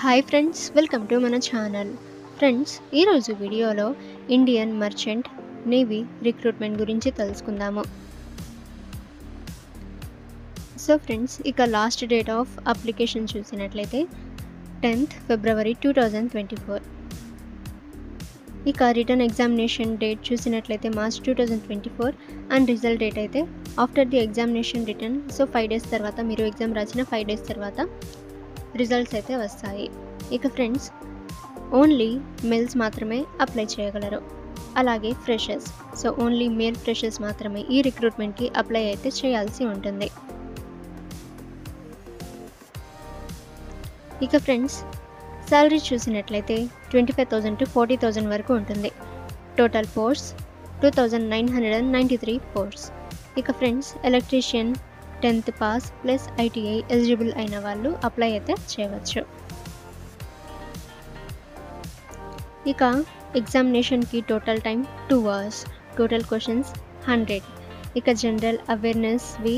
Hi friends, welcome to మన channel. Friends, ఈరోజు వీడియోలో ఇండియన్ మర్చెంట్ నేవీ రిక్రూట్మెంట్ గురించి తెలుసుకుందాము. సో ఫ్రెండ్స్, ఇక లాస్ట్ డేట్ ఆఫ్ అప్లికేషన్ చూసినట్లయితే 10th February 2024. ఇక రిటర్న్ ఎగ్జామినేషన్ డేట్ చూసినట్లయితే March 2024 అండ్ రిజల్ట్ డేట్ అయితే after the examination return. So 5 days తర్వాత, మీరు ఎగ్జామ్ రాసిన 5 days తర్వాత రిజల్ట్స్ అయితే వస్తాయి. ఇక ఫ్రెండ్స్, ఓన్లీ మేల్స్ మాత్రమే అప్లై చేయగలరు, అలాగే freshers. So only male freshers మాత్రమే ఈ రిక్రూట్మెంట్కి అప్లై అయితే చేయాల్సి ఉంటుంది. ఇక ఫ్రెండ్స్, శాలరీ చూసినట్లయితే 25,000 to 40,000 వరకు ఉంటుంది. Total posts 2,993 posts. ఇక friends, electrician 10th pass plus ITI eligible అయిన వాళ్ళు అప్లై అయితే చేయవచ్చు. ఇక ఎగ్జామినేషన్కి total time 2 hours, total questions 100. ఇక జనరల్ అవేర్నెస్వి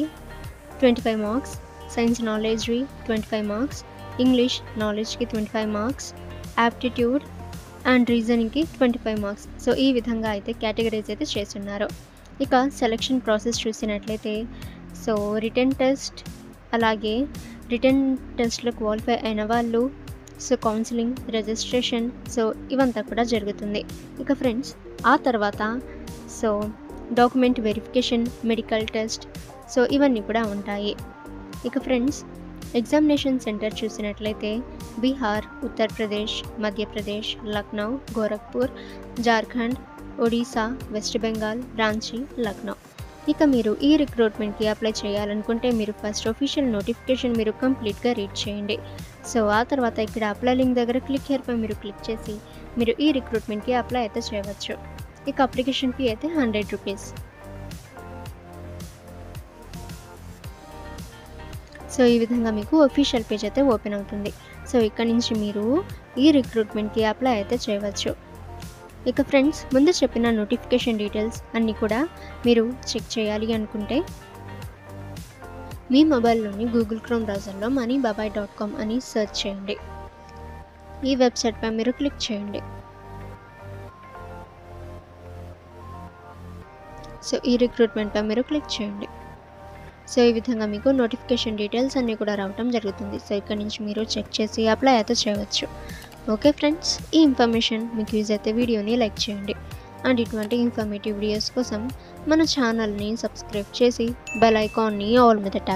25 మార్క్స్, సైన్స్ నాలెడ్జ్వి 25 మార్క్స్, ఇంగ్లీష్ నాలెడ్జ్కి 25 మార్క్స్, యాప్టిట్యూడ్ అండ్ రీజనింగ్కి 25 మార్క్స్. సో ఈ విధంగా అయితే కేటగిరైజ్ అయితే చేస్తున్నారు. ఇక సెలక్షన్ ప్రాసెస్ చూసినట్లయితే సో రిటర్న్ టెస్ట్, అలాగే రిటర్న్ టెస్ట్లో క్వాలిఫై అయిన వాళ్ళు సో కౌన్సిలింగ్, రిజిస్ట్రేషన్, సో ఇవంతా కూడా జరుగుతుంది. ఇక ఫ్రెండ్స్, ఆ తర్వాత so document verification, medical test, so ఇవన్నీ కూడా ఉంటాయి. ఇక ఫ్రెండ్స్, ఎగ్జామినేషన్ సెంటర్ చూసినట్లయితే బీహార్, ఉత్తరప్రదేశ్, మధ్యప్రదేశ్, లక్నో, గోరఖ్పూర్, జార్ఖండ్, ఒడిశా, వెస్ట్ బెంగాల్, రాంచీ, లక్నో. ఇక మీరు ఈ రిక్రూట్మెంట్కి అప్లై చేయాలనుకుంటే మీరు ఫస్ట్ ఆఫీషియల్ నోటిఫికేషన్ మీరు కంప్లీట్గా రీడ్ చేయండి. సో ఆ తర్వాత ఇక్కడ అప్లై లింక్ దగ్గర క్లిక్ హియర్పై మీరు క్లిక్ చేసి మీరు ఈ రిక్రూట్మెంట్కి అప్లై అయితే చేయవచ్చు. ఇక అప్లికేషన్ ఫీ అయితే 100 రూపీస్. సో ఈ విధంగా మీకు అఫీషియల్ పేజ్ అయితే ఓపెన్ అవుతుంది. సో ఇక్కడ నుంచి మీరు ఈ రిక్రూట్మెంట్కి అప్లై అయితే చేయవచ్చు. ఇక ఫ్రెండ్స్, ముందు చెప్పిన నోటిఫికేషన్ డీటెయిల్స్ అన్నీ కూడా మీరు చెక్ చేయాలి అనుకుంటే మీ మొబైల్లోని గూగుల్ క్రోమ్ బ్రౌజర్లో moneybabai.com అని సెర్చ్ చేయండి. ఈ వెబ్సైట్పై మీరు క్లిక్ చేయండి. సో ఈ రిక్రూట్మెంట్పై మీరు క్లిక్ చేయండి. సో ఈ విధంగా మీకు నోటిఫికేషన్ డీటెయిల్స్ అన్నీ కూడా రావడం జరుగుతుంది. సో ఇక్కడ నుంచి మీరు చెక్ చేసి అప్లై అయితే చేయవచ్చు. ఓకే ఫ్రెండ్స్, ఈ ఇన్ఫర్మేషన్ మీకు యూజ్ అయితే వీడియోని లైక్ చేయండి. అండ్ ఇటువంటి ఇన్ఫర్మేటివ్ వీడియోస్ కోసం మన ఛానల్ని సబ్స్క్రైబ్ చేసి బెల్ ఐకాన్ని ఆల్ మీద ట్యాప్